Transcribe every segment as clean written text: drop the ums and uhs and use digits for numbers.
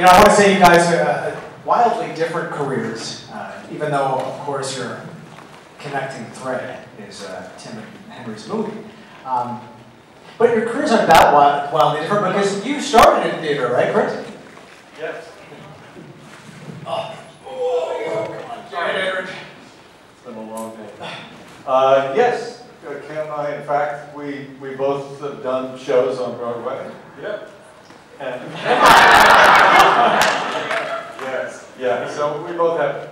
know, I want to say you guys are wildly different careers, even though, of course, your connecting thread is Tim and Henry's movie. But your careers aren't that wildly different because you started in theater, right, Chris? Yes. Oh, come on, sorry, Edward. It's been a long day. Yes, Ken and I, in fact, we both have done shows on Broadway. Yep. And yes, yeah. So we both have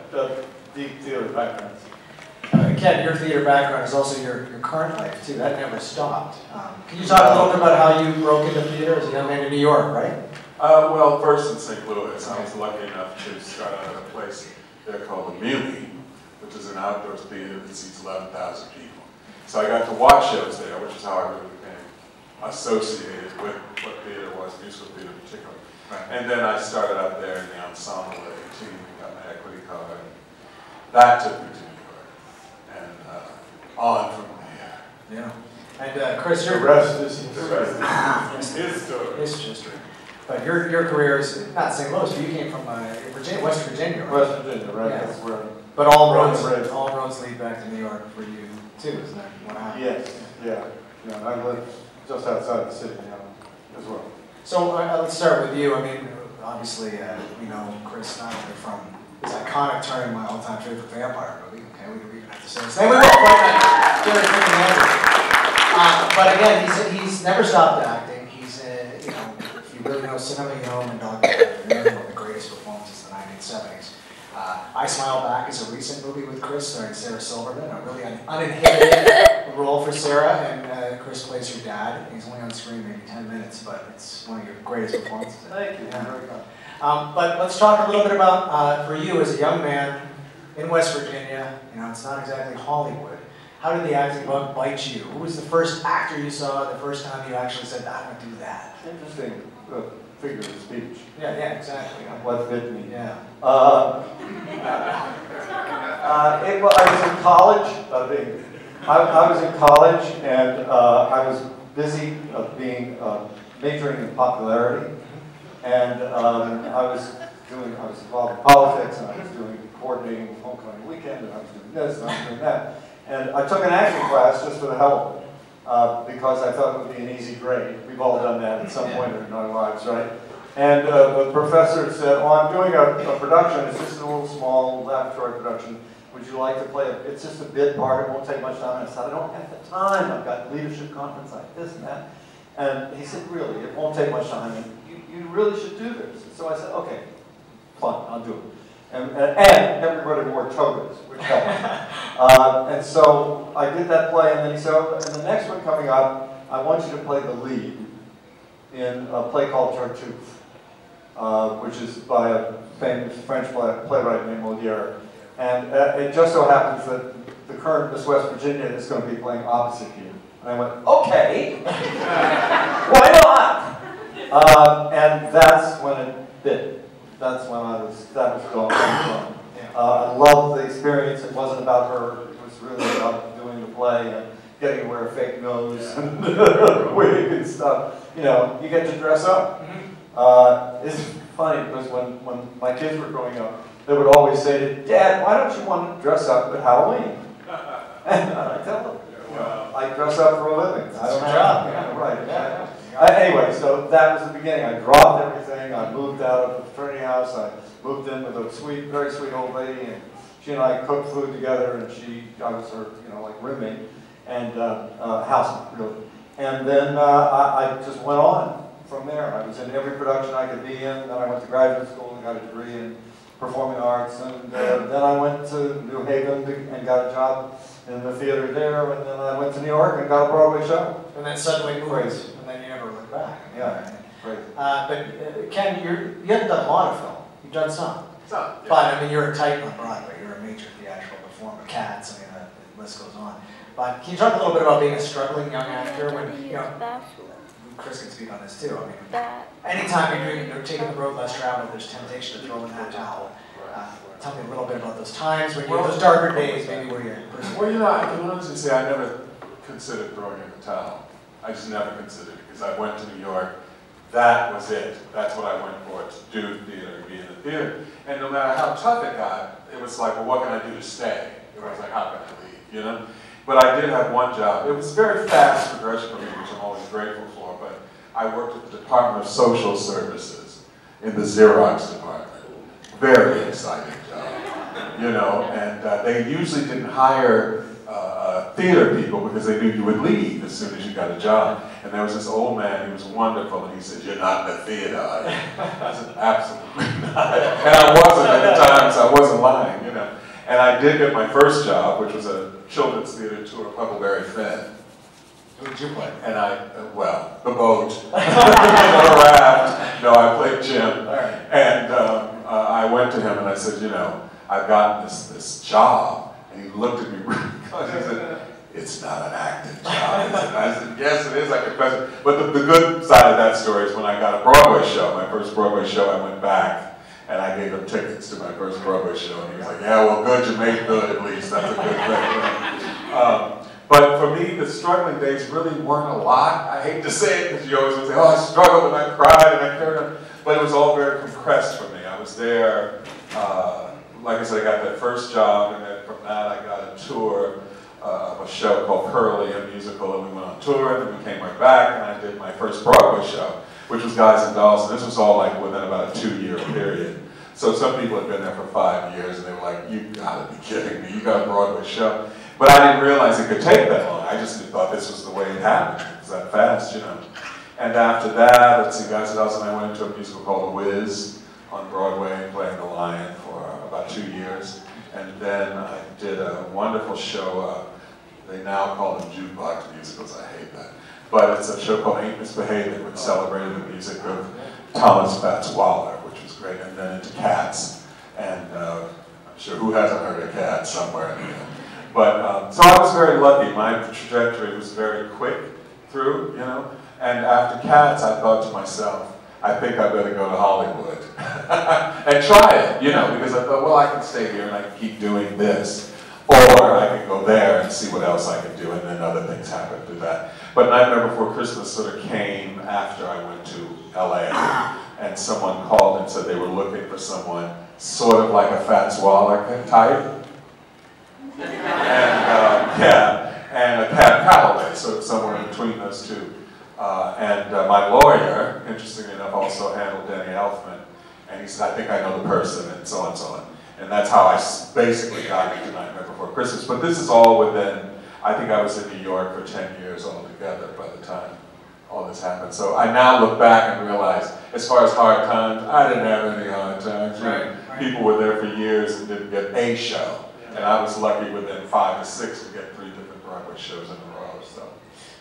deep theater backgrounds. Ken, your theater background is also your current life, too. That never stopped. Can you talk a little bit about how you broke into theater as a young man in New York, right? Well, first in St. Louis, I was lucky enough to start out at a place there called the Muni, which is an outdoor theater that seats 11,000 people. So I got to watch shows there, which is how I really became associated with what theater was, musical theater in particular. Right. And then I started out there in the ensemble at 18 and got my equity card. That took me to New York. And on from there. Yeah. And Chris, the rest is his story. His history. But your career is not St. Louis, but you came from Virginia, West Virginia, right? West Virginia, right? Yeah. That's where. But all roads lead back to New York for you too, isn't that what happened? Yes. Yeah. Yeah. I live just outside the city now as well. So let's start with you. I mean, obviously, we know Chris not only from his iconic turn, my all-time favorite vampire movie. Okay, we don't even have to say his name. We will. But again, he's never stopped acting. He's you know, if you really know cinema, you know him in Dog Days, one of the greatest performances of the 1970s. I Smile Back is a recent movie with Chris starring Sarah Silverman, a really uninhibited role for Sarah, and Chris plays your dad. He's only on screen maybe 10 minutes, but it's one of your greatest performances. Thank you. Yeah. But let's talk a little bit about, for you as a young man in West Virginia, you know, it's not exactly Hollywood. How did the acting bug bite you? Who was the first actor you saw the first time you actually said, I want to do that? Interesting figure of speech. Yeah, exactly. What fit me. Yeah. Well, I was in college. I was in college, and I was busy majoring in popularity, and I was involved in politics, and I was coordinating with Homecoming Weekend, and I was doing this, and I was doing that, and I took an acting class just for the hell of it, because I thought it would be an easy grade. We've all done that at some point in our lives, right? And the professor said, "Oh, I'm doing a production. It's just a little small laboratory production. Would you like to play it? It's just a bit part. It won't take much time." And I said, "I don't have the time. I've got leadership conference like this and that." And he said, "Really, it won't take much time. And you really should do this." So I said, "Okay, fine, I'll do it." And everybody wore togas, which helped. And so I did that play, and then he said, "Oh, and the next one coming up, I want you to play the lead in a play called Tartuffe, which is by a famous French playwright named Molière. And it just so happens that the current Miss West Virginia is going to be playing opposite you." And I went, "Okay, why not?" And that's when it bit. That's when that was going from. I loved the experience. It wasn't about her. It was really about doing the play and getting to wear a fake nose and wig and stuff. You know, you get to dress up. It's funny because when my kids were growing up, they would always say to Dad, "Why don't you want to dress up at Halloween?" And I tell them, you know, I dress up for a living. I don't have, yeah, right. Yeah. Anyway, so that was the beginning. I dropped everything. I moved out of the fraternity house. I moved in with a sweet, very sweet old lady, and she and I cooked food together, and I was her, you know, like roommate and housemate, really. And then I just went on from there. I was in every production I could be in. Then I went to graduate school and got a degree in performing arts, and then I went to New Haven and got a job in the theater there, and then I went to New York and got a Broadway show. And then suddenly moved, and then you never looked back. Yeah, great. But Ken, you haven't done a lot of film. You've done some. Some, yeah. But I mean, you're a titan on Broadway. You're a major theatrical performer. Cats. I mean, the list goes on. But can you talk a little bit about being a struggling young actor when you know? Chris can speak on this too. I mean, anytime you're taking the road less traveled, there's temptation to throw in that towel. Tell me a little bit about those times when you those darker days, maybe where you're. Well, you know, I can honestly say I never considered throwing in the towel. I just never considered it because I went to New York that was it. That's what I went for, to do theater and be in the theater. And no matter how tough it got, it was like, well, what can I do to stay? It was like, how can I leave, you know? But I did have one job. It was very fast progression for me, which I'm always grateful for, but I worked at the Department of Social Services in the Xerox department. Very exciting job, you know, and they usually didn't hire theater people because they knew you would leave as soon as you got a job. And there was this old man, he was wonderful, and he said, "You're not in the theater, are you?" I said, "Absolutely not." And I wasn't at the time, so I wasn't lying, you know. And I did get my first job, which was a children's theater tour of Huckleberry Finn. Who did you play? And well, the boat, the raft. No, I played Jim. All right. And I went to him and I said, you know, I've gotten this job. And he looked at me because he said, "It's not an acting job." I said, "Yes, it is. I confess it." But the good side of that story is when I got a Broadway show, my first Broadway show, I went back and I gave him tickets to my first Broadway show. And he was like, "Yeah, well, good, you made good at least. That's a good thing." But for me, the struggling days really weren't a lot. I hate to say it because you always would say, "Oh, I struggled and I cried and I carried on." But it was all very compressed for me. I was there, like I said, I got that first job, and then from that I got a tour of a show called Curly, a musical, and we went on tour, and then we came right back, and I did my first Broadway show, which was Guys and Dolls, and this was all like within about a 2-year period. So some people had been there for 5 years, and they were like, "You gotta be kidding me, you got a Broadway show." But I didn't realize it could take that long. I just thought this was the way it happened. It was that fast, you know. And after that, let's see, Guys and Dolls, and I went into a musical called The Wiz on Broadway, playing the Lion for about 2 years. And then I did a wonderful show, they now call them jukebox musicals, I hate that. But it's a show called Ain't Misbehaving, which celebrated the music of Thomas Fats Waller, which was great. And then into Cats. And I'm sure who hasn't heard of Cats somewhere in here. But, so I was very lucky. My trajectory was very quick through, you know. And after Cats, I thought to myself, I think I better go to Hollywood and try it, you know, because I thought, well, I can stay here and I can keep doing this. Or I can go there and see what else I can do, and then other things happen through that. But Nightmare Before Christmas sort of came after I went to LA, and someone called and said they were looking for someone sort of like a Fats Waller type. And a Cab Calloway, so somewhere in between those two. My lawyer, interestingly enough, also handled Danny Elfman, and he said, "I think I know the person," and so on and so on. And that's how I basically got into Nightmare Before Christmas. But this is all within, I think I was in New York for 10 years altogether by the time all this happened. So I now look back and realize, as far as hard times, I didn't have any hard times. Right. People were there for years and didn't get a show. And I was lucky within 5 or 6 to get 3 different Broadway shows in a row. So,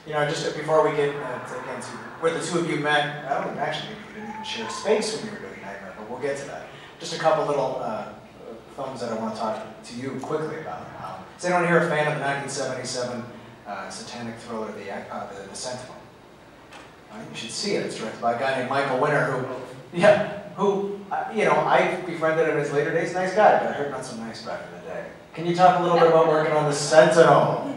you know, just before we get into where the two of you met, I don't even actually think you didn't even share space when you were doing Nightmare, but we'll get to that. Just a couple little films that I want to talk to you quickly about. Is anyone here a fan of the 1977 satanic thriller, The Sentinel? Right? You should see it. It's directed by a guy named Michael Winner, who you know, I befriended him in his later days. Nice guy, but I heard not so nice back in the day. Can you talk a little bit about working on The Sentinel?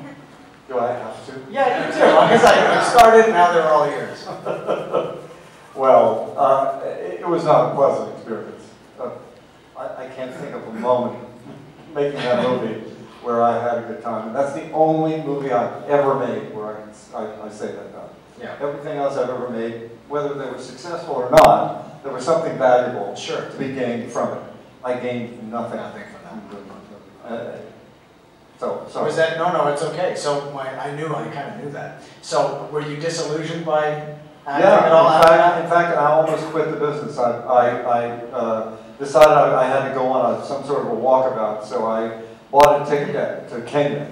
Do I have to? Yeah, you do. Because I started, now they're all yours. Well, it was not a pleasant experience. I can't think of a moment making that movie where I had a good time. And that's the only movie I've ever made where I say that now. Yeah. Everything else I've ever made, whether they were successful or not, there was something valuable to be gained from it. I gained nothing. Nothing from that. So was that, no, it's okay. So I kind of knew that. So were you disillusioned by acting at all? In fact, I almost quit the business. I decided I had to go on some sort of a walkabout, so I bought a ticket to Kenya.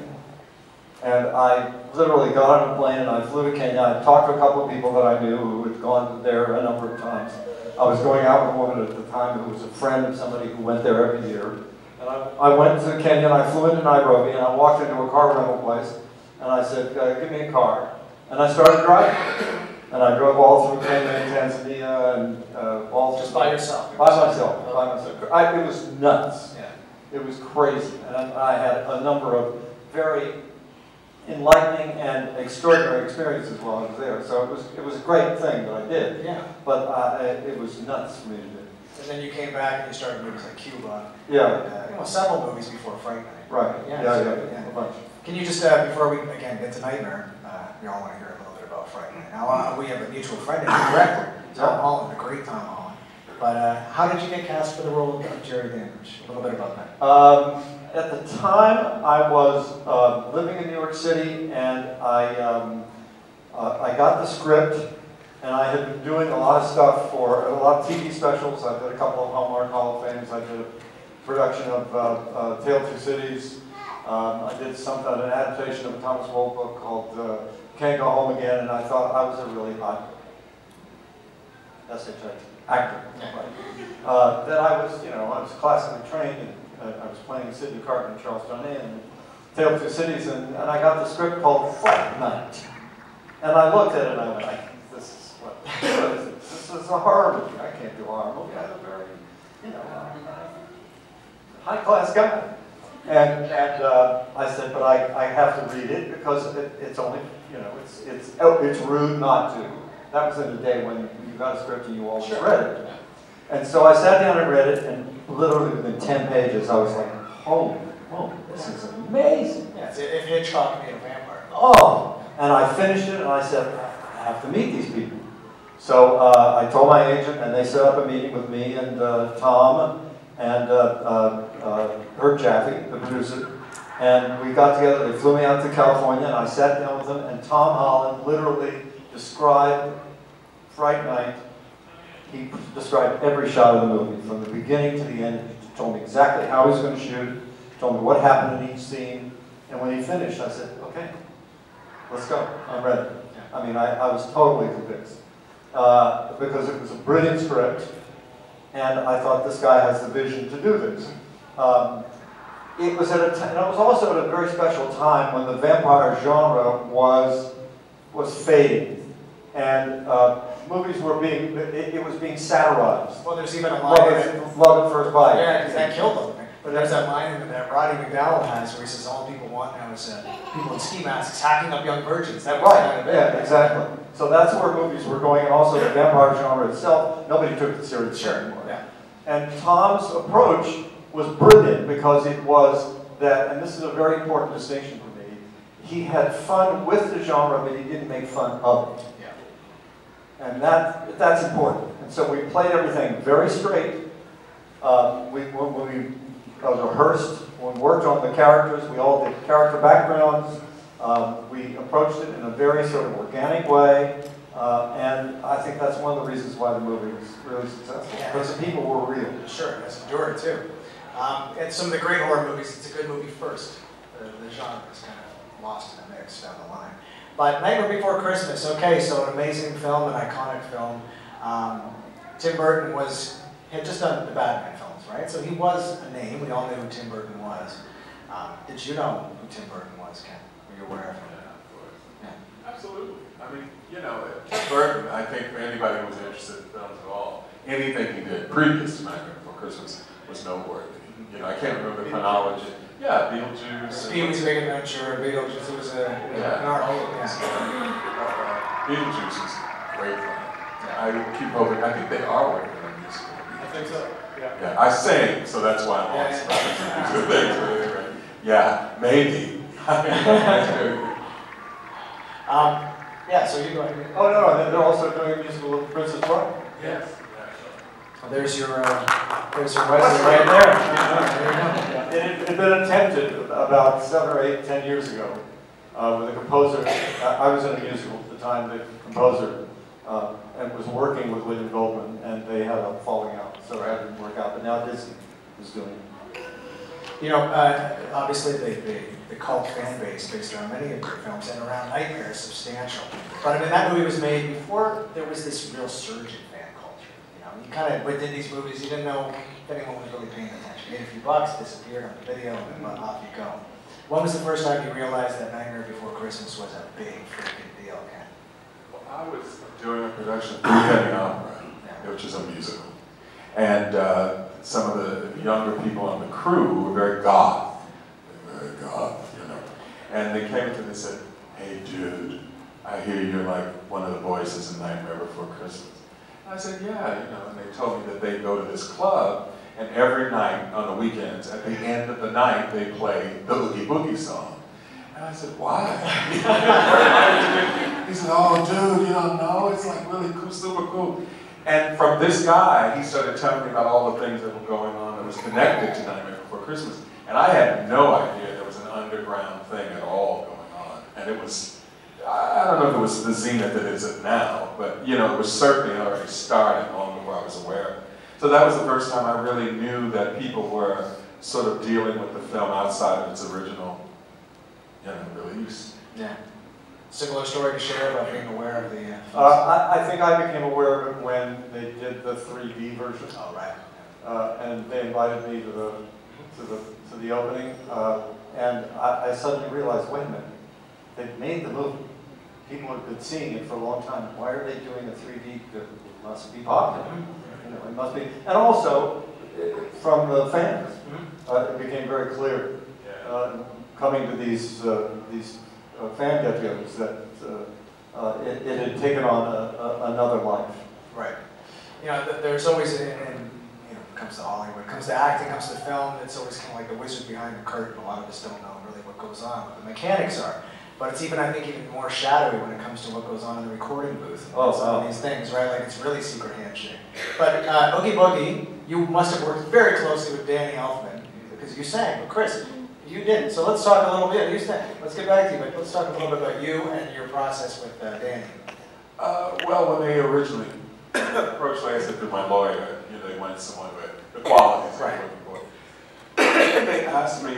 And I literally got on a plane and I flew to Kenya. I talked to a couple of people that I knew who had gone there a number of times. I was going out with a woman at the time who was a friend of somebody who went there every year. And I went to Kenya and I flew into Nairobi and I walked into a car rental place and I said, "Give me a car." And I started driving. And I drove all through Kenya and Tanzania and all just by yourself? By myself. It was nuts. Yeah. It was crazy. And I had a number of very enlightening and extraordinary experiences while I was there. So it was a great thing that I did. Yeah. But it was nuts for me to do. And then you came back and you started movies like Cuba. Yeah. And, several movies before Fright Night. Right. Yeah. Yeah. A bunch. Can you just, before we again get to Nightmare, we all want to hear a little bit about Fright Night. Now we have a mutual friend, the director, Tom Holland, the great Tom Holland. But how did you get cast for the role of Jerry Dandridge? A little bit about that. At the time, I was living in New York City, and I got the script, and I had been doing a lot of stuff for a lot of TV specials. I did a couple of Hallmark Hall of Fames. I did a production of Tale of Two Cities. I did an adaptation of a Thomas Wolfe book called Can't Go Home Again, and I thought I was a really hot actor. That I was classically trained, and I was playing Sidney Carton and Charles Jonet in Tale of Two Cities, and I got the script called Fright Night. And I looked at it and I went, this is what is it? This is a horror movie. I can't do a horror movie. I'm a very, high-class guy. And I said, but I have to read it because it's only, it's rude not to. That was in the day when you got a script and you always read it. And so I sat down and read it, and literally within 10 pages, I was like, holy, this is amazing. Yeah, if Hitchcock made a vampire. Oh, and I finished it, and I said, I have to meet these people. So I told my agent, and they set up a meeting with me and Tom and Herb Jaffe, the producer, and we got together. They flew me out to California, and I sat down with them, and Tom Holland literally described Fright Night. He described every shot of the movie, from the beginning to the end. He told me exactly how he was going to shoot, told me what happened in each scene, and when he finished, I said, okay, let's go, I'm ready. I mean, I was totally convinced, because it was a brilliant script, and I thought this guy has the vision to do this. It was and it was also at a very special time when the vampire genre was fading, and movies were being, it was being satirized. Well, there's even a line Love at First Bite. Yeah, because that killed them. But there's that line that Roddy McDowell has where he says all people want now is people in ski masks hacking up young virgins. That was kind of it. Yeah, exactly. So that's where movies were going, and also the vampire genre itself, nobody took it seriously anymore. Yeah. And Tom's approach was brilliant because it was that, and this is a very important distinction for me, he had fun with the genre, but he didn't make fun of it. Yeah. And that's important. And so we played everything very straight. When we rehearsed, when we worked on the characters, we all did character backgrounds. We approached it in a very sort of organic way. And I think that's one of the reasons why the movie was really successful, because the people were real. Sure, it's endured too. And some of the great horror movies, it's a good movie first. The genre is kind of lost in the mix down the line. But Nightmare Before Christmas, okay, so an amazing film, an iconic film. Tim Burton had just done the Batman films, right? So he was a name. We all knew who Tim Burton was. Did you know who Tim Burton was, Ken? Were you aware of him? Yeah, of course. Yeah. Absolutely. I mean, Tim Burton, I think for anybody who was interested in films at all, anything he did previous to Nightmare Before Christmas was noteworthy. I can't remember the chronology. Yeah, Beetlejuice. Pee-wee's Big Adventure, Beetlejuice, it was an art. Beetlejuice is great fun. I keep hoping, I think they are working on a musical. I think so, yeah. I sing, so that's why I'm on two things. Yeah, maybe. Yeah, so you go ahead. Oh, no, and they're also doing a musical of Princess Bride. Yes. Well, there's your resume right there. It had been attempted about 7 or 8, 10 years ago with a composer. I was in a musical at the time. The composer and was working with William Goldman, and they had a falling out, so it didn't work out. But now Disney is doing it. Obviously the cult fan base based around many of your films and around Nightmare is substantial. But I mean, that movie was made before there was this real surge in fan culture. You kind of, within these movies, you didn't know if anyone was really paying attention. You made a few bucks, disappeared on the video, and then off you go. When was the first time you realized that Nightmare Before Christmas was a big freaking deal, Ken? Well, I was doing a production of Three Penny Opera, which is a musical. And some of the younger people on the crew were very goth. And they came to me and said, "Hey dude, I hear you're like one of the voices in Nightmare Before Christmas." And I said, "Yeah," you know, and they told me that they go to this club, and every night on the weekends, at the end of the night, they play the Oogie Boogie song. And I said, "Why?" He said, "Oh dude, you don't know, it's like really cool, super cool." And from this guy, he started telling me about all the things that were going on that was connected to Nightmare Before Christmas. And I had no idea there was an underground thing at all going on. And it was, I don't know if it was the zenith that is it now, but you know, it was certainly already started long before I was aware of it. So that was the first time I really knew that people were sort of dealing with the film outside of its original, you know, release. Yeah. Similar story to share about being aware of the... I think I became aware of it when they did the 3D version. Oh, right. And they invited me to the opening, and I suddenly realized, wait a minute, they've made the movie. People have been seeing it for a long time. Why are they doing a 3D? It must be popular. You know, it must be. And also, from the fans, it became very clear, coming to these fan get-togethers, that it had taken on another life. Right. You know, there's always, you know, it comes to Hollywood, it comes to acting, it comes to film, it's always kind of like the wizard behind the curtain. A lot of us don't know really what goes on, what the mechanics are. But it's even, I think, even more shadowy when it comes to what goes on in the recording booth. Oh, some of these things, right? Like it's really secret handshake. But Oogie Boogie, you must have worked very closely with Danny Elfman because you sang. But Chris, you didn't. So let's talk a little bit. You sang. Let's get back to you. But let's talk a little bit about you and your process with Danny. Well, when they originally approached, like I said, through my lawyer, you know, they wanted someone with the qualities they were looking for. They asked me,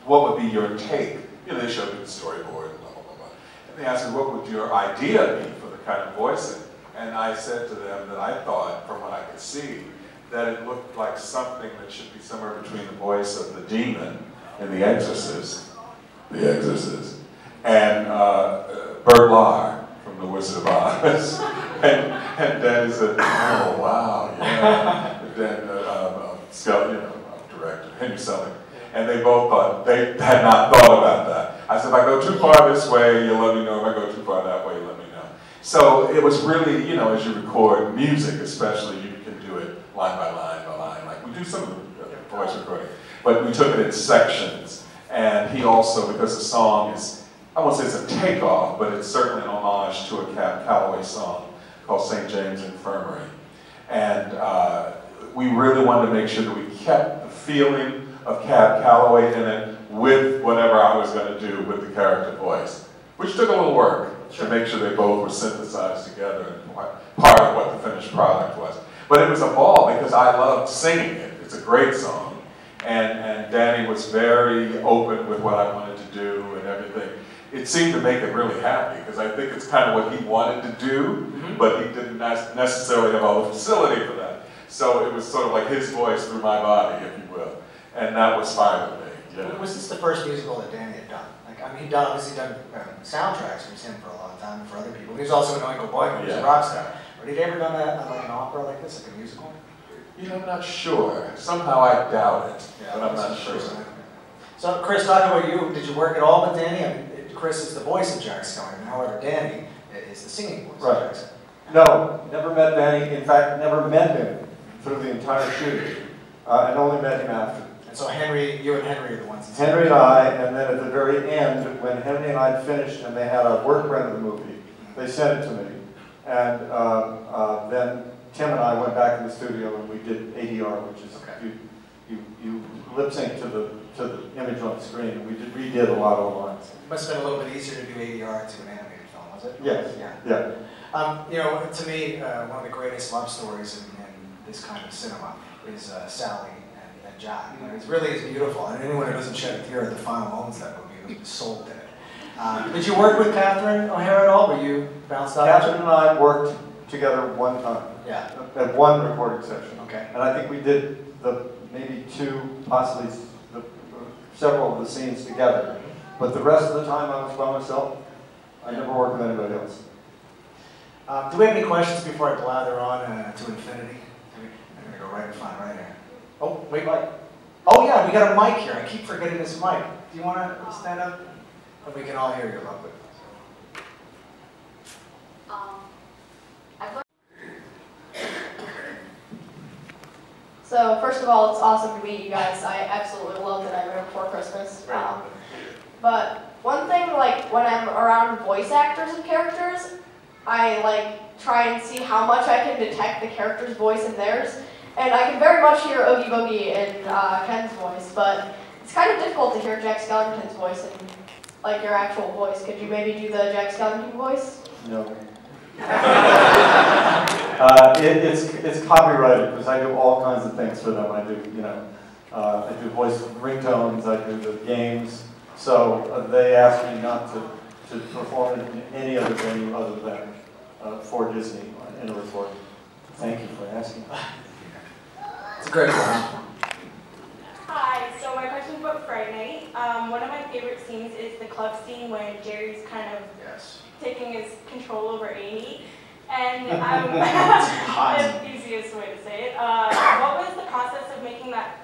what would be your take? You know, they showed me the storyboard and blah, blah, blah, blah. And they asked me, what would your idea be for the kind of voicing? And I said to them that I thought, from what I could see, that it looked like something that should be somewhere between the voice of the demon in The Exorcist, and Bert Lahr from The Wizard of Oz. and Danny said, "Oh, wow, yeah." And then, director, Henry Selick. And they both thought, they had not thought about that. I said, if I go too far this way, you'll let me know. If I go too far that way, you'll let me know. So it was really, you know, as you record music especially, you can do it line by line by line. Like we do some of the voice recording. But we took it in sections. And he also, because the song is, I won't say it's a takeoff, but it's certainly an homage to a Cab Calloway song called St. James Infirmary. And we really wanted to make sure that we kept the feeling of Cab Calloway in it with whatever I was going to do with the character voice, which took a little work to make sure they both were synthesized together and part of what the finished product was. But it was a ball because I loved singing it. It's a great song. And Danny was very open with what I wanted to do and everything. It seemed to make him really happy because I think it's kind of what he wanted to do, but he didn't necessarily have all the facility for that. So it was sort of like his voice through my body, if you will. And that was fine with me. You know? Was this the first musical that Danny had done? Like, I mean, he'd obviously done soundtracks for him for a long time and for other people. He was also an Oingo Boingo, he was a rock star. But had he ever done like an opera like this, like a musical? You know, I'm not sure. Somehow I doubt it, but I'm not sure. So, Chris, talk about you. Did you work at all with Danny? I mean, Chris is the voice of Jack Skellington. However, Danny is the singing voice of Jack Skellington. No, never met Danny. In fact, never met him through the entire shooting, and only met him after. And so Henry, you and Henry are the ones. Henry and I, and then at the very end, when Henry and I had finished and they had a work print of the movie, they sent it to me. And then Tim and I went back in the studio and we did ADR, which is you lip sync to the image on the screen. And we redid a lot of the lines. It must have been a little bit easier to do ADR to an animated film, was it? Yes. Yeah. You know, to me, one of the greatest love stories in this kind of cinema is Sally and Jack. You know, it really is beautiful. And anyone who doesn't shed a tear at the final moments of that movie was sold to it. Did you work with Catherine O'Hara at all? Were you bounced out? Catherine and I worked together one time. Yeah. At one recording session. Okay. And I think we did maybe two, possibly several of the scenes together. But the rest of the time I was by myself. I never worked with anybody else. Do we have any questions before I blather on to infinity? I'm going to go right in front, right here. Oh, wait, Mike. Oh yeah, we got a mic here. I keep forgetting this mic. Do you want to stand up? And we can all hear you, lovely. So first of all, it's awesome to meet you guys. I absolutely love the Nightmare Before Christmas. But one thing, like when I'm around voice actors and characters, I like try and see how much I can detect the character's voice in theirs. And I can very much hear Oogie Boogie in Ken's voice, but it's kind of difficult to hear Jack Skellington's voice in like your actual voice. Could you maybe do the Jack Skellington voice? No. It's copyrighted because I do all kinds of things for them. I do, I do voice ringtones, I do the games. So they asked me not to perform it in any other venue other than for Disney in a recording. Thank you for asking. It's a great question. Hi, so my question is about Friday Night. One of my favorite scenes is the club scene when Jerry's kind of taking his control over Amy. And that's the easiest way to say it. What was the process of making that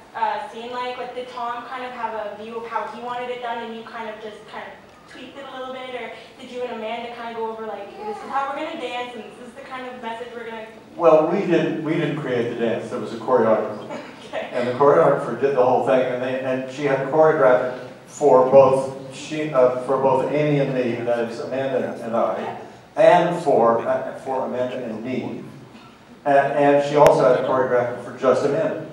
scene like? Like, did Tom kind of have a view of how he wanted it done and you kind of just tweaked it a little bit? Or did you and Amanda kind of go over like, this is how we're going to dance and this is the kind of message we're going to... Well, we didn't create the dance. There was a choreographer. Okay. And the choreographer did the whole thing, and she had choreographed it for both Amy and me, that is Amanda and I, and for Amanda and me. And she also had choreographed it for just Amanda.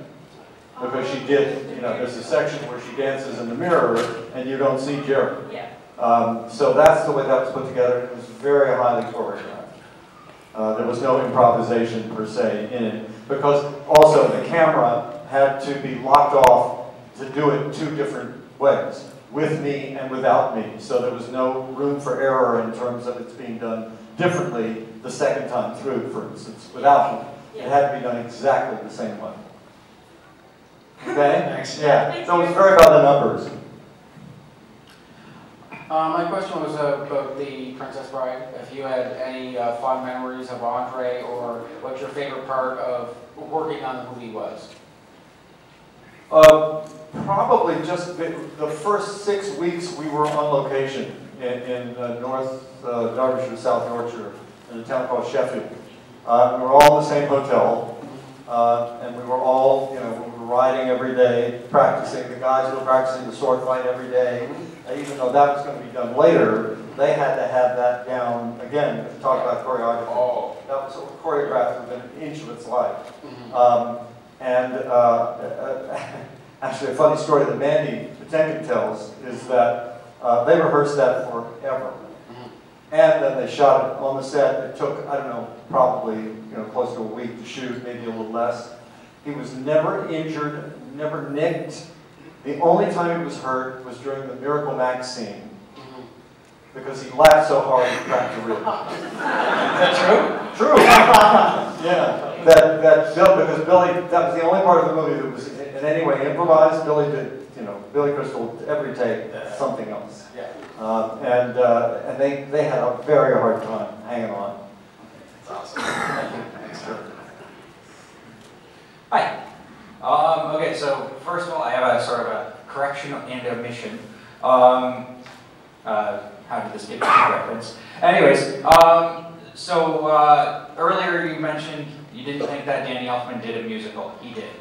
Because she did, there's a section where she dances in the mirror and you don't see Jerry. Yeah. So that's the way that was put together. It was very highly choreographed. There was no improvisation per se in it. Because also the camera had to be locked off to do it two different ways, with me and without me. So there was no room for error in terms of it's being done differently the second time through, for instance, without me. It had to be done exactly the same way. Okay? Thanks. Yeah. So it was very about the numbers. My question was about the Princess Bride. If you had any fond memories of Andre, or what your favorite part of working on the movie was? Probably just the first 6 weeks we were on location in North Derbyshire, South Yorkshire, in a town called Sheffield. We were all in the same hotel, and we were all, we were riding every day, practicing. The guys were practicing the sword fight every day. Even though that was going to be done later, they had to have that down, again, to talk about choreography. Oh. That was choreographed within an inch of its life. Actually, a funny story that Mandy Patinkin tells is that they rehearsed that forever. And then they shot it on the set. It took, I don't know, probably close to a week to shoot, maybe a little less. He was never injured, never nicked. The only time he was hurt was during the Miracle Max scene, because he laughed so hard he cracked a rib. Is that true? True. Yeah. Because Billy, that was the only part of the movie that was in any way improvised. Billy did, Billy Crystal, every take, something else. Yeah. And they had a very hard time hanging on. That's awesome. Thank you. Thanks, Joe. Hi. Okay, so first of all, I have a sort of a correction and omission. How did this get to reference? Anyways, earlier you mentioned you didn't think that Danny Elfman did a musical. He did.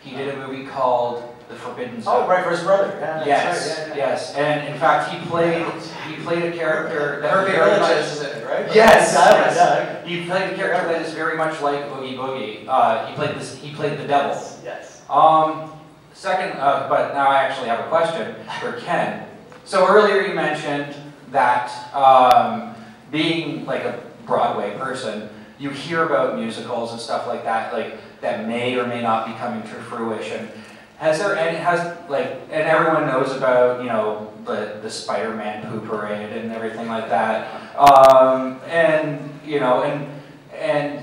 He did a movie called The Forbidden Zone. Oh, right, for his brother. Yeah, yes, right, yeah. yes. And in fact, he played a character that Herbie very much, Village is in it, right? Yes, yes. Yeah. He played a character that is very much like Oogie Boogie. He played the devil. Yes. Second, but now I actually have a question for Ken. So earlier you mentioned that being like a Broadway person, you hear about musicals and stuff like that may or may not be coming to fruition. And everyone knows about, the Spider-Man poo parade and everything like that. And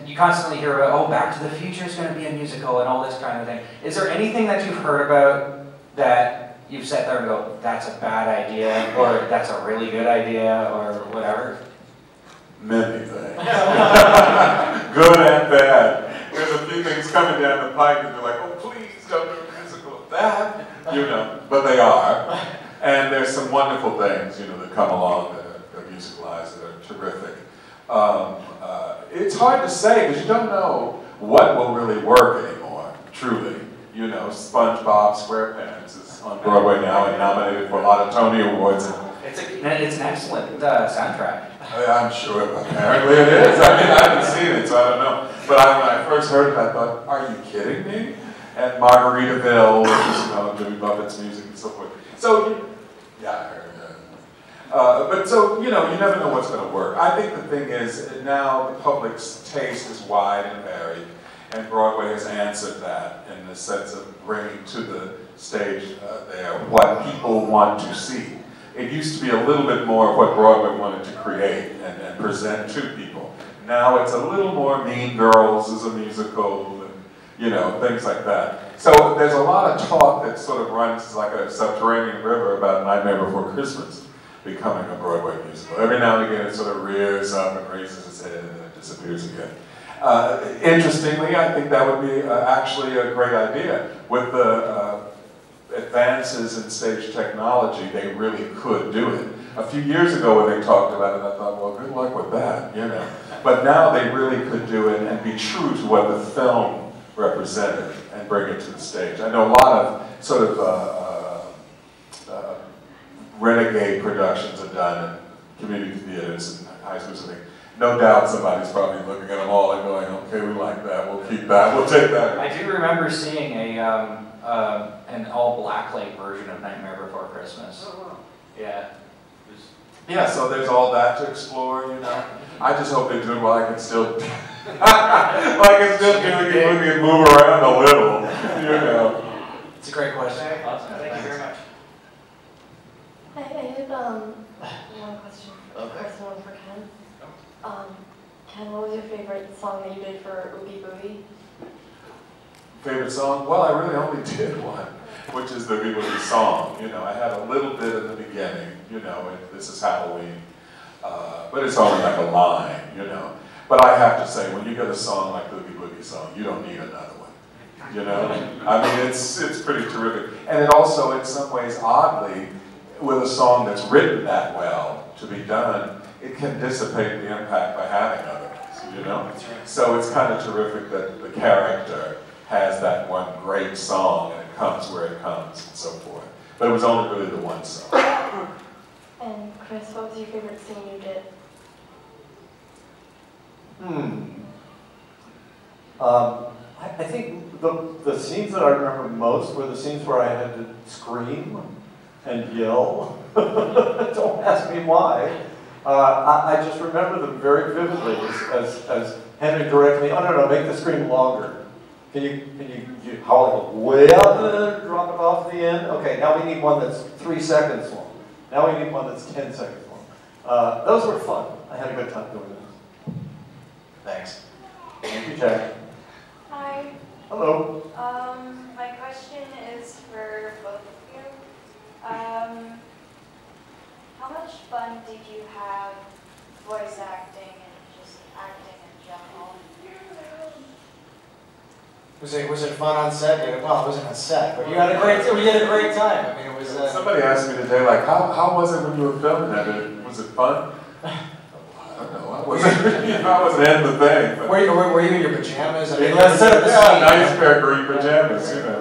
you constantly hear about, oh, Back to the Future is going to be a musical and all this kind of thing. Is there anything that you've heard about that you've sat there and go, that's a bad idea, or that's a really good idea, or whatever? Many things. Good and bad. There's a few things coming down the pike and they're like, oh, please don't do a musical of that. But they are. And there's some wonderful things, you know, that come along that are musicalized that are terrific. It's hard to say because you don't know what will really work anymore, truly. You know, SpongeBob SquarePants is on Broadway now and nominated for a lot of Tony Awards. It's an excellent soundtrack. I'm sure, apparently it is. I mean, I haven't seen it, so I don't know. But when I first heard it, I thought, are you kidding me? And Margaritaville, which is, you know, Jimmy Buffett's music and so forth. So, yeah, I heard that. But so, you know, you never know what's going to work. I think the thing is, now the public's taste is wide and varied, and Broadway has answered that in the sense of bringing to the stage there what people want to see. It used to be a little bit more of what Broadway wanted to create and present to people. Now it's a little more Mean Girls as a musical, and, you know, things like that. So there's a lot of talk that sort of runs like a subterranean river about Nightmare Before Christmas becoming a Broadway musical. Every now and again it sort of rears up and raises its head and then it disappears again. Interestingly, I think that would be actually a great idea. With the advances in stage technology, they really could do it. A few years ago when they talked about it, I thought, well, good luck with that, you know. But now they really could do it and be true to what the film represented and bring it to the stage. I know a lot of sort of renegade productions are done in community theaters and high schools and things. No doubt somebody's probably looking at them all and going, okay, we like that, we'll keep that, we'll take that. I do remember seeing an all-black light version of Nightmare Before Christmas. Oh, wow. Yeah. Yeah, so there's all that to explore, you know. I just hope they do it while I can still, I can still do the movie and move around a little, you know. It's a great question. Awesome. Thank you very much. I had one question for Chris and one for Ken. Ken, what was your favorite song that you did for Oogie Boogie? Favorite song? Well, I really only did one, which is the Oogie Boogie song. You know, I had a little bit in the beginning, you know, and this is Halloween, but it's only like a line, you know. But I have to say, when you get a song like the Oogie Boogie song, you don't need another one, you know. I mean, it's pretty terrific. And it also, in some ways, oddly, with a song that's written that well to be done, it can dissipate the impact by having other ones, you know? So it's kind of terrific that the character has that one great song and it comes where it comes and so forth. But it was only really the one song. And Chris, what was your favorite scene you did? I think the scenes that I remember most were the scenes where I had to scream and yell. Don't ask me why. I just remember them very vividly as Henry directed me, oh no, make the scream longer. Can you howl it way up and then drop it off at the end? Okay, now we need one that's 3 seconds long. Now we need one that's 10 seconds long. Those were fun. I had a good time doing those. Thanks. Thank you, Jack. Hi. Hello. My question is for both of you. How much fun did you have voice acting and just acting in general? Was it fun on set? Well, it wasn't on set, but we had a great time. I mean, it was. Somebody asked me today, like, how was it when you were filming that? Was it fun? I don't know. I wasn't in the thing. But Were you in your pajamas? I mean, let's set up the yeah, scene. nice pair of green pajamas, you know.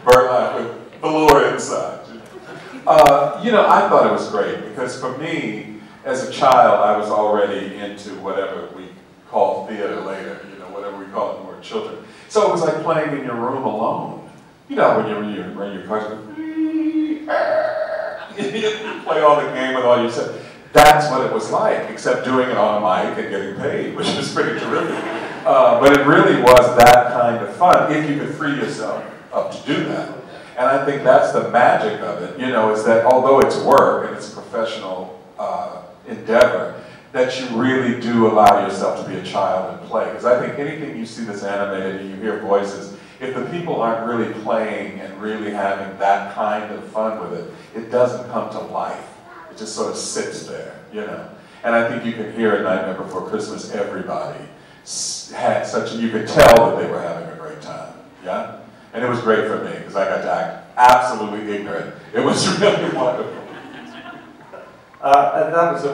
Burlap with velour inside. You know, I thought it was great because for me, as a child, I was already into whatever we call theater later, you know, whatever we call it when we were children. So it was like playing in your room alone. You know, when you're in your car, you play all the game with all your stuff. That's what it was like, except doing it on a mic and getting paid, which was pretty terrific. But it really was that kind of fun, if you could free yourself up to do that. And I think that's the magic of it, you know, is that although it's work and it's a professional endeavor, that you really do allow yourself to be a child and play. Because I think anything you see that's animated and you hear voices, if the people aren't really playing and really having that kind of fun with it, it doesn't come to life. It just sort of sits there, you know. And I think you can hear at Nightmare Before Christmas, everybody had such, you could tell that they were having a great time, yeah? And it was great for me, because I got to act absolutely ignorant. It was really wonderful. And that was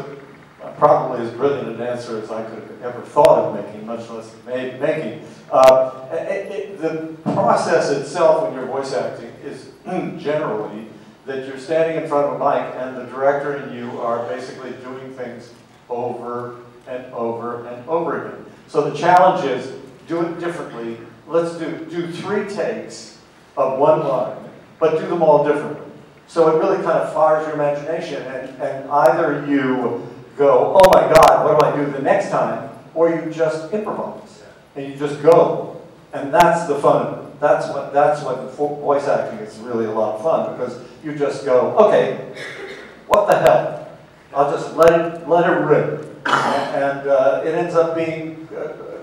probably as brilliant an answer as I could have ever thought of making, much less making. The process itself when you're voice acting is generally that you're standing in front of a mic and the director and you are basically doing things over and over and over again. So the challenge is, do it differently. Let's do 3 takes of one line, but do them all differently. So it really kind of fires your imagination, and either you go, oh my God, what do I do the next time? Or you just improvise, and you just go. And that's the fun of it. That's what voice acting is really a lot of fun, because you just go, okay, what the hell? I'll just let it rip. And it ends up being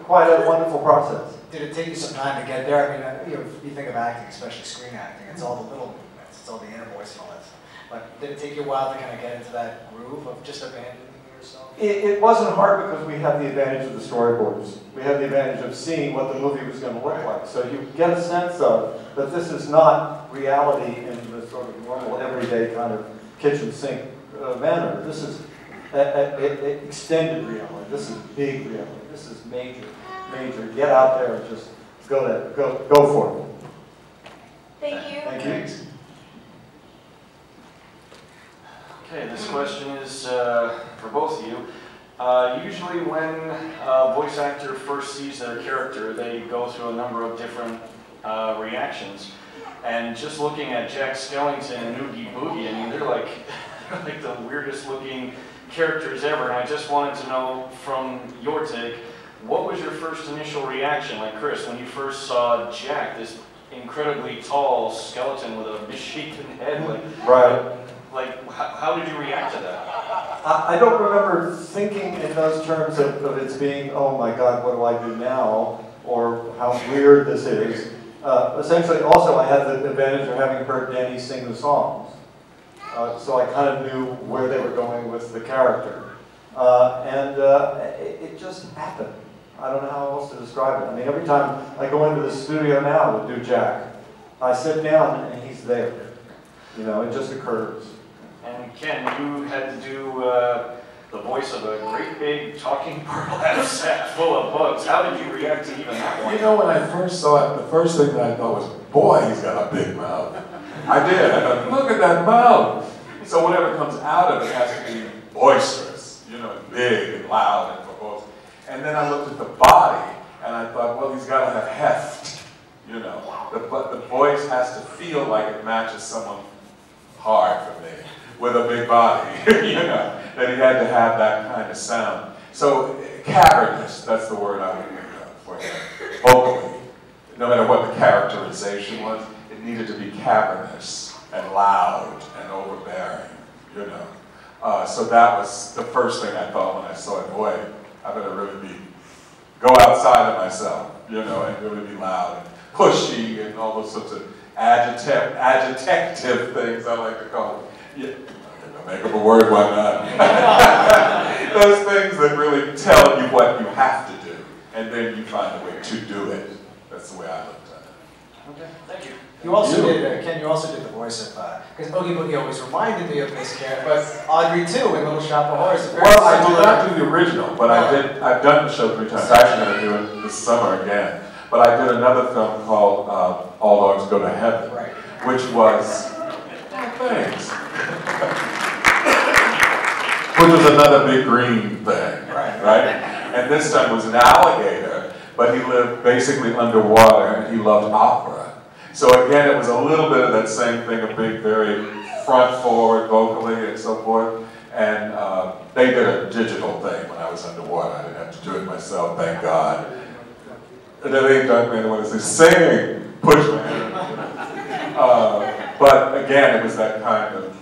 quite a wonderful process. Did it take you some time to get there? I mean, if you think of acting, especially screen acting, it's all the little movements, it's all the inner voice and all that stuff. But did it take you a while to kind of get into that groove of just abandoning yourself? It wasn't hard because we had the advantage of the storyboards. We had the advantage of seeing what the movie was going to look like. So you get a sense of that this is not reality in the sort of normal, everyday kind of kitchen sink manner. This is extended reality. This is big reality. This is major. Get out there and just go for it. Thank you. Thank you. Okay, this question is for both of you. Usually when a voice actor first sees their character, they go through a number of different reactions. And just looking at Jack Skellington and Oogie Boogie, I mean, they're like the weirdest looking characters ever. And I just wanted to know from your take, what was your first initial reaction, like Chris, when you first saw Jack, this incredibly tall skeleton with a misshapen head? How did you react to that? I don't remember thinking in those terms of it being, oh my God, what do I do now? Or how weird this is. Essentially, also, I had the advantage of having heard Danny sing the songs. So I kind of knew where they were going with the character. It just happened. I don't know how else to describe it. I mean, every time I go into the studio now to do Jack, I sit down and he's there. You know, it just occurs. And Ken, you had to do the voice of a great big talking burlap sack full of bugs. How did you react to even that one? You know, when I first saw it, the first thing that I thought was, boy, he's got a big mouth. I did. I thought, look at that mouth. So whatever comes out of it has to be boisterous, you know, big and loud and verbose. And then I looked at the body, and I thought, well, he's got to have heft, you know. But the voice has to feel like it matches someone hard for me, with a big body, you know, that he had to have that kind of sound. So cavernous, that's the word I would think of for him, vocally. No matter what the characterization was, it needed to be cavernous and loud and overbearing, you know. So that was the first thing I thought when I saw it. Boy, I better really go outside of myself, you know, and really be loud and pushy and all those sorts of adjective things I like to call it. Yeah, make up a word, why not? Those things that really tell you what you have to do, and then you find a way to do it. That's the way I looked at it. Okay, thank you. You also did, Ken, you also did the voice of, because Oogie Boogie always reminded me of this character, but Audrey too in Little Shop of Horrors. Well, I did not do the original, but I've done the show 3 times. I'm actually going to do it this summer again. But I did another film called All Dogs Go to Heaven, right, which was, thanks, which was another big green thing, right? And this time was an alligator, but he lived basically underwater and he loved opera. So again, it was a little bit of that same thing, a big, very front-forward vocally and so forth. And they did a digital thing when I was underwater. I didn't have to do it myself, thank God. And then they dug me and wanted to say, sing, push my hand. But again, it was that kind of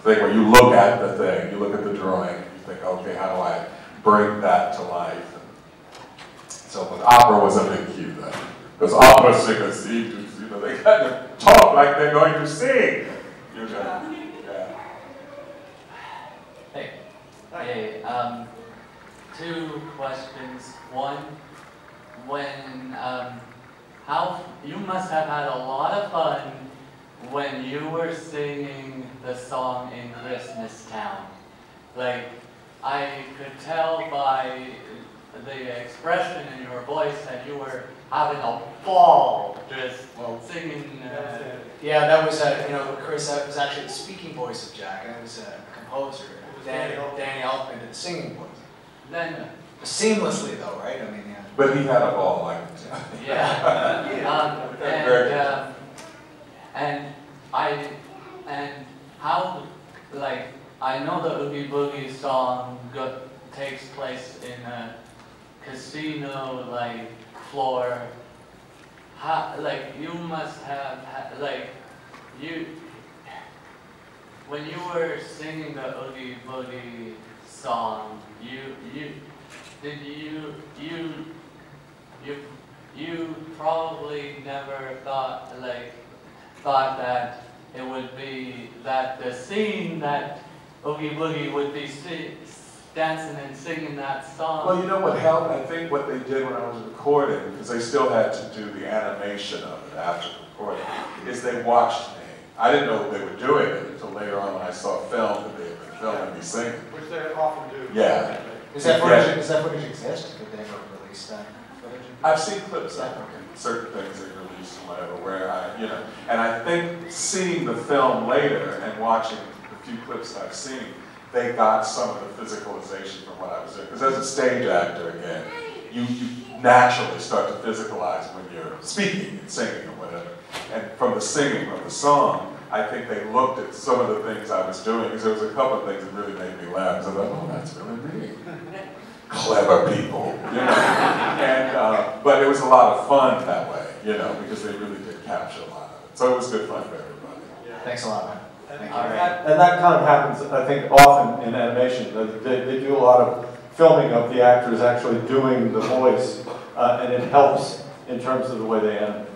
thing where you look at the thing, you look at the drawing, and you think, okay, how do I bring that to life? So, but opera was a big cue then. Because opera singers, you know, they kind of talk like they're going to sing. You know? Yeah. Hey. Hey, 2 questions. One, when, how, you must have had a lot of fun when you were singing the song in Christmas Town, like, I could tell by the expression in your voice that you were having a ball just singing. Yeah, that was, Chris, that was actually the speaking voice of Jack, and it was a composer. Danny Elfman did the singing voice. Then, seamlessly though, right? I mean, yeah. But he had a ball, like. Yeah. And how, like, I know the Oogie Boogie song takes place in a casino, like, floor. How, like, you must have, when you were singing the Oogie Boogie song, you probably never thought that it would be that the scene that Oogie Boogie would be dancing and singing that song. Well, you know what helped? I think what they did when I was recording, because they still had to do the animation of it after the recording, is they watched me. I didn't know they were doing it until later on when I saw film that they had been filming me singing. Which they often do. Yeah. Does that footage exist? Did they ever release that footage? I've seen clips of it, certain things they released and whatever, where and I think seeing the film later and watching the few clips I've seen, they got some of the physicalization from what I was doing. Because as a stage actor, again, you naturally start to physicalize when you're speaking and singing or whatever. And from the singing of the song, I think they looked at some of the things I was doing, because there was a couple of things that really made me laugh. So I thought, oh, that's really me. Clever people, And, but it was a lot of fun that way, because they really did capture a lot of it. So it was good fun for everybody. Yeah. Thanks a lot, man. Thank you. And that kind of happens, I think, often in animation. They do a lot of filming of the actors actually doing the voice, and it helps in terms of the way they animate.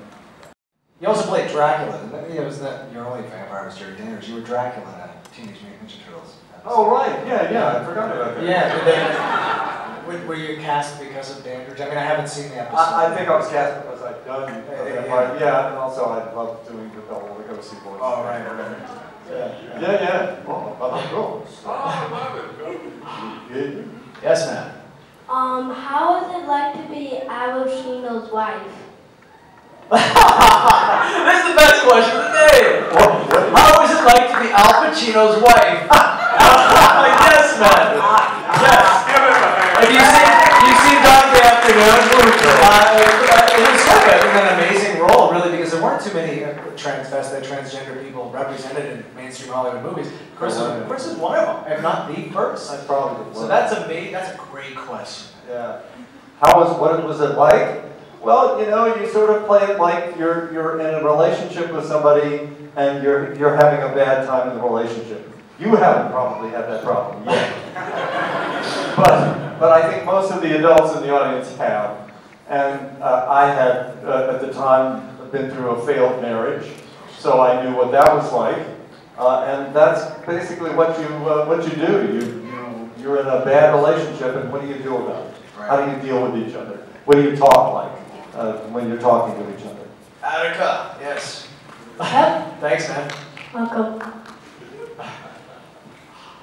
You also played Dracula. Was that your only vampire was Jerry Danners? You were Dracula in Teenage Mutant Ninja Turtles. Oh, right. Yeah. I forgot about that. Yeah. Were you cast because of Dandridge? I mean, I haven't seen the episode. I think I was cast because I'd done and also I loved doing the Bela Lugosi voice. Oh, right. Yeah. Well, I love it. Yes, ma'am. How is it like to be Al Pacino's wife? This is the best question of the day. How is it like to be Al Pacino's wife? Yes, man. Yes. Have you seen Dog Day Afternoon? It was like an amazing role, really, because there weren't too many transgender people represented in mainstream Hollywood movies. Chris is one of them, if not the first. I probably did. So that's amazing. That's a great question. Yeah. What was it like? Well, you sort of play it like you're in a relationship with somebody and you're having a bad time in the relationship. You haven't probably had that problem yet. but I think most of the adults in the audience have. And I had, at the time, been through a failed marriage, so I knew what that was like. And that's basically what you do. You're in a bad relationship, and what do you do about it? Right. How do you deal with each other? What do you talk like when you're talking to each other? Attica, yes. Thanks, man. Welcome.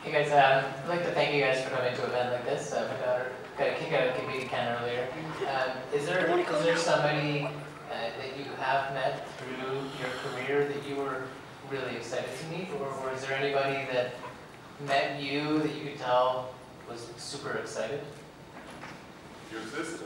Hey guys, I'd like to thank you guys for coming to an event like this. My daughter got a kick out of meeting Ken earlier. Is there somebody that you have met through your career that you were really excited to meet, or is there anybody that met you that you could tell was super excited? Your sister.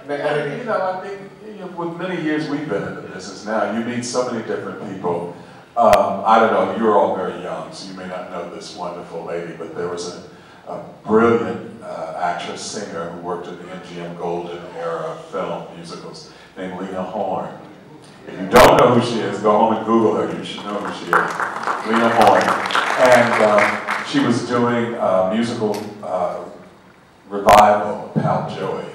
I think with many years we've been in the business now, you meet so many different people. I don't know, you're all very young, so you may not know this wonderful lady, but there was a brilliant actress, singer who worked in the MGM Golden era film musicals named Lena Horne. If you don't know who she is, go home and Google her. You should know who she is. Lena Horne. And she was doing a musical revival of Pal Joey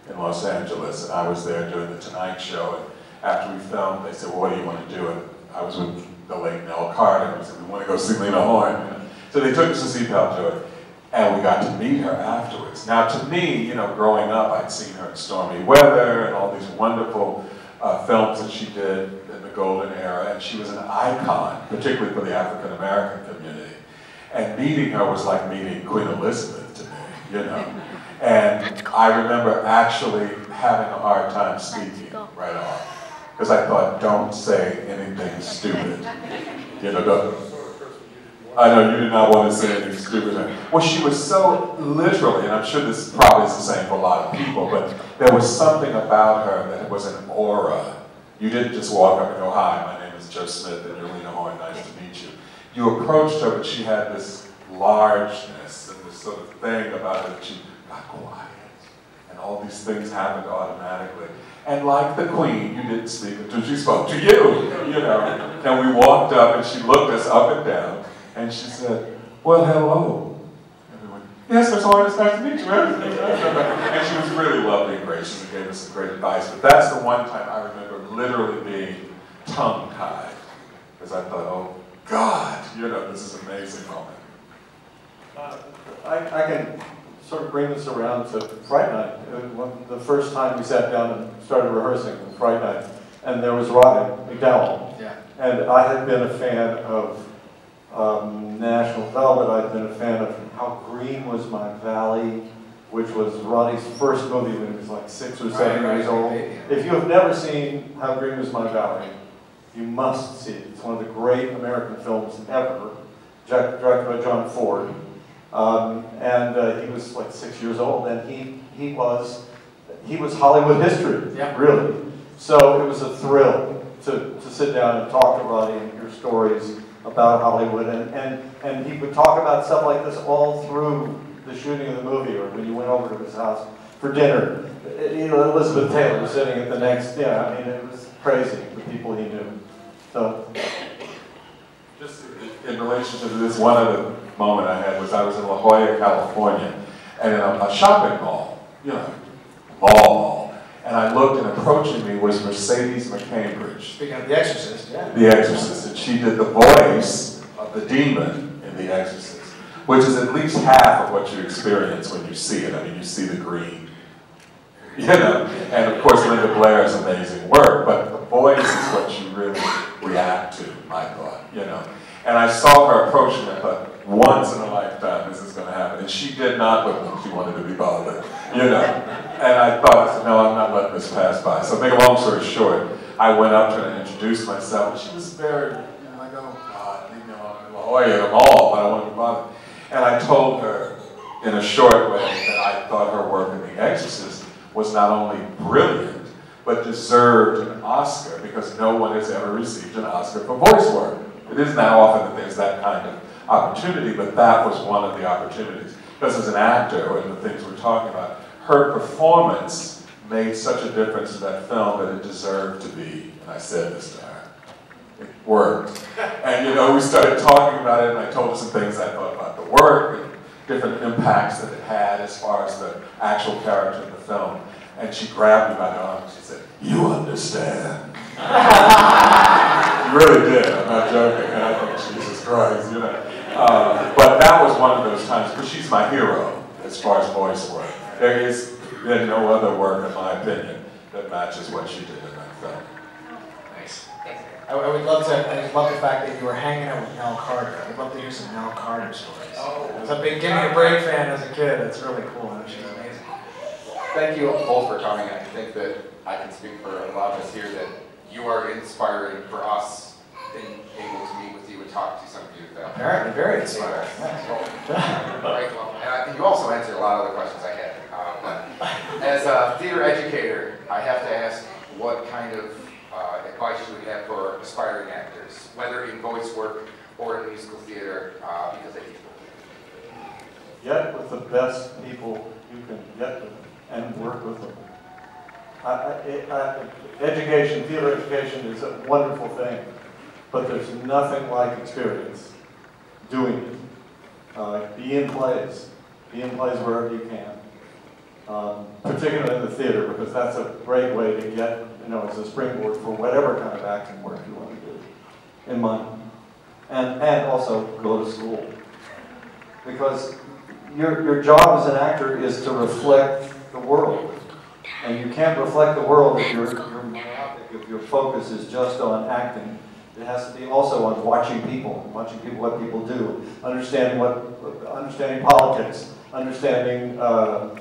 in Los Angeles, and I was there doing the Tonight Show. And after we filmed, they said, well, what do you want to do? And I was with the late Nell Carter, and we said, we want to go see Lena Horne. So they took us to see Pal Joey. And we got to meet her afterwards. Now to me, you know, growing up, I'd seen her in Stormy Weather and all these wonderful films that she did in the golden era, and she was an icon, particularly for the African American community. And meeting her was like meeting Queen Elizabeth to me, you know. And I remember actually having a hard time speaking right off, because I thought, don't say anything stupid. You know, I know you did not want to say anything stupid. Well, she was so literally, and I'm sure this probably is the same for a lot of people, but there was something about her that was an aura. You didn't just walk up and go, hi, my name is Joe Smith and you're Lena Horne, nice to meet you. You approached her, but she had this largeness and this sort of thing about her that she got quiet. And all these things happened automatically. And like the Queen, you didn't speak until she spoke to you, you know. And we walked up and she looked us up and down and she said, well, hello. And we went, yes, Miss Horne, it's nice to meet you. And she was really lovely and gracious and gave us some great advice. But that's the one time I remember literally being tongue-tied. Because I thought, oh, God, you know, this is an amazing moment. I can sort of bring this around to Fright Night. The first time we sat down and started rehearsing was Fright Night, and there was Roddy McDowell. Yeah. And I had been a fan of National Velvet. I'd been a fan of How Green Was My Valley, which was Roddy's first movie when he was like 6 or 7 years old. If you have never seen How Green Was My Valley, you must see it. It's one of the great American films ever, directed by John Ford. He was like 6 years old, and he was Hollywood history, yeah, really. So it was a thrill to sit down and talk to Roddy and hear stories about Hollywood, and he would talk about stuff like this all through the shooting of the movie, or when you went over to his house for dinner. You know, Elizabeth Taylor was sitting at the next, yeah, I mean, it was crazy, the people he knew. So, just in relation to this, one other moment I had was I was in La Jolla, California, and in a shopping mall, you know, mall, and I looked, and approaching me was Mercedes McCambridge. Speaking of The Exorcist, yeah. The Exorcist, and she did the voice of the demon in The Exorcist, which is at least half of what you experience when you see it. I mean, you see the green, you know, and of course Linda Blair's amazing work, but the voice is what you really react to, I thought, you know. And I saw her approaching me, I thought, once in a lifetime this is going to happen. And she did not look like she wanted to be bothered, you know. And I thought, no, I'm not letting this pass by. So make a long story short, I went up to her and introduced myself, and she was very, you know, like, oh God, leave me alone in La Jolla at a mall, I don't want to be bothered. And I told her in a short way that I thought her work in The Exorcist was not only brilliant, but deserved an Oscar, because no one has ever received an Oscar for voice work. It isn't that often that there's that kind of opportunity, but that was one of the opportunities. Because as an actor, or the things we're talking about, her performance made such a difference to that film that it deserved to be, and I said this to her, it worked. And you know, we started talking about it, and I told her some things I thought about the work, and different impacts that it had as far as the actual character in the film. And she grabbed me by the arm and she said, you understand. You really did, I'm not joking. And I think, Jesus Christ, you know. But that was one of those times, because she's my hero as far as voice work. There is no other work, in my opinion, that matches what she did in that film. Nice. I would love the fact that you were hanging out with Nell Carter. I'd love to hear some Nell Carter stories. Oh. I was a big Give Me a Break fan as a kid. It's really cool. She's amazing. Thank you both for coming. I think that I can speak for a lot of us here that you are inspiring for us, being able to meet with you and talk to some of you. Apparently, very inspiring. Right, well, and I think you also answered a lot of the questions I had. But as a theater educator, I have to ask what kind of advice you would have for aspiring actors, whether in voice work or in musical theater, because they teach both. Get with the best people you can get with and work with them. Education, theater education is a wonderful thing, but there's nothing like experience doing it. Be in plays wherever you can, particularly in the theater, because that's a great way to get, you know, as a springboard for whatever kind of acting work you want to do, in mind. And also go to school, because your job as an actor is to reflect the world. And you can't reflect the world if you're myopic, if your focus is just on acting. It has to be also on watching people, what people do, understanding politics, understanding what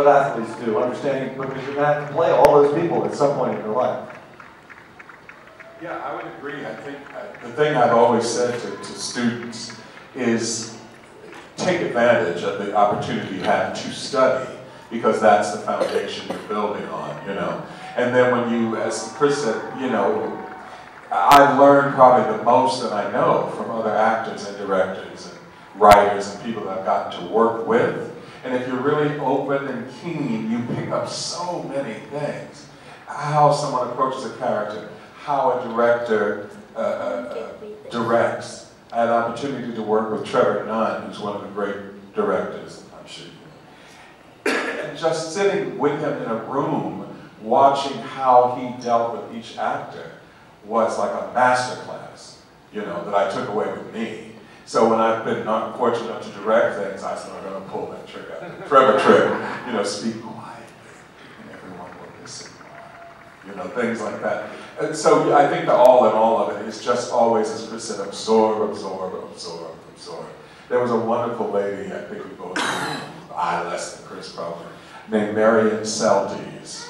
athletes do, understanding, because you're going to have to play all those people at some point in your life. Yeah, I would agree. I think the thing I've always said to students is take advantage of the opportunity you have to study, because that's the foundation you're building on, you know. And then when you, as Chris said, you know, I've learned probably the most that I know from other actors and directors and writers and people that I've gotten to work with. And if you're really open and keen, you pick up so many things. How someone approaches a character, how a director directs. I had an opportunity to work with Trevor Nunn, who's one of the great directors, I'm sure you know. And just sitting with him in a room, watching how he dealt with each actor was like a master class, you know, that I took away with me. So when I've been not fortunate enough to direct things, I said, I'm going to pull that trick out. Trevor trick, you know, speak quietly, and everyone will listen. You know, things like that. And so I think the all in all of it is just always, as Chris said, absorb, absorb, absorb, absorb. There was a wonderful lady, I think we both knew, less than Chris probably, named Marion Seldes,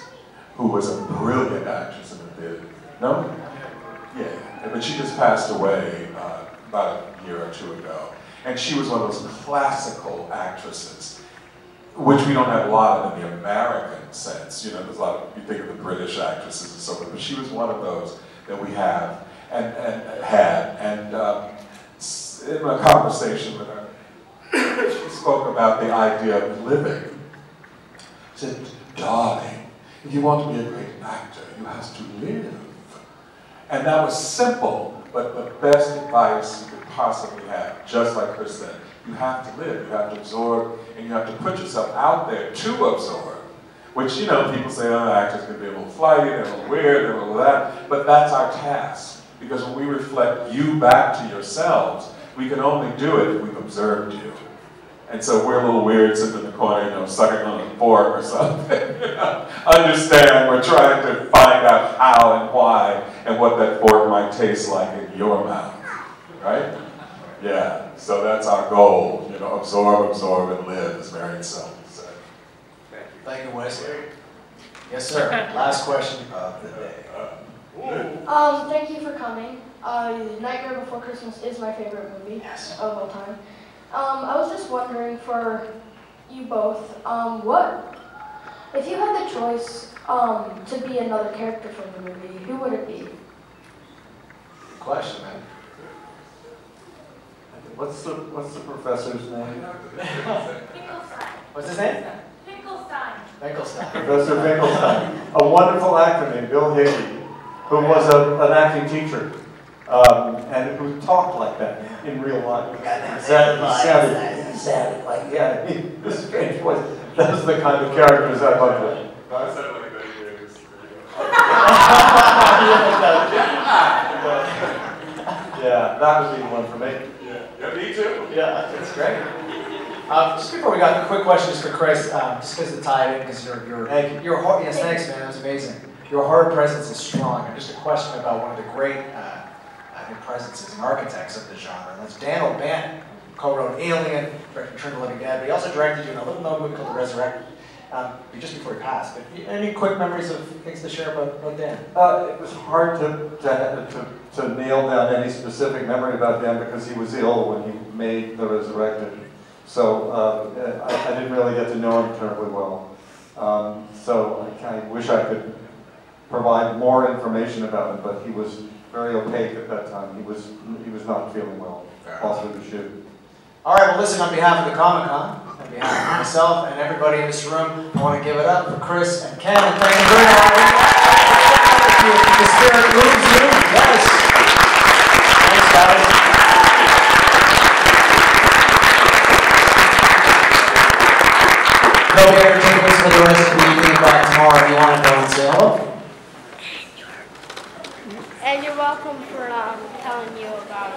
who was a brilliant actress in the theater. No? Yeah, but she just passed away about a year or two ago. And she was one of those classical actresses, which we don't have a lot of in the American sense. You know, there's a lot of, you think of the British actresses and so forth, but she was one of those that we have and had. And in a conversation with her, she spoke about the idea of living. She said, darling, if you want to be a great actor, you have to live. And that was simple, but the best advice you could possibly have, just like Chris said. You have to live, you have to absorb, and you have to put yourself out there to absorb. Which, you know, people say, oh, actors can be a little flighty, they're a little weird, they're a little that, but that's our task. Because when we reflect you back to yourselves, we can only do it if we've observed you. And so we're a little weird sitting in the corner, you know, sucking on a fork or something. You know? Understand, we're trying to find out how and why and what that fork might taste like in your mouth, right? Yeah, so that's our goal, you know, absorb, absorb, and live, as Marion said. Thank you, Wesley. Yes, sir. Last question of the day. Thank you for coming. Nightmare Before Christmas is my favorite movie of all time. I was just wondering for you both, if you had the choice to be another character from the movie, who would it be? Good question, man. What's the professor's name? What's his name? Finkelstein. Finkelstein. Professor Finkelstein. A wonderful actor named Bill Haley, who was an acting teacher, and who talked like that in real life. He sounded like, yeah, this strange voice. That's the kind of characters I love to. Yeah, that would be the one for me. Yeah, me too. Yeah, that's great. Just before we got a quick question just for Chris, just because to tie it in, because your heart, yes, thanks, man, that was amazing. Your hard presence is strong. And just a question about one of the great presences and architects of the genre. And that's Dan O'Bannon, who co-wrote Alien, directed Return of the Living Dead, but he also directed you in a little known movie called The Resurrected. Just before he passed, but any quick memories of things to share about Dan? It was hard to nail down any specific memory about Dan because he was ill when he made The Resurrected. So I didn't really get to know him terribly well. So I wish I could provide more information about him, but he was very opaque at that time. He was not feeling well all through the shoot. All right, well listen, on behalf of the Comic-Con, on behalf of myself and everybody in this room, I want to give it up for Chris and Ken, and thank you very much. The spirit moves you. Yes. Thanks, guys. Go get your tickets for the rest of the evening by tomorrow if you want to go and say hello. And you're welcome for telling you about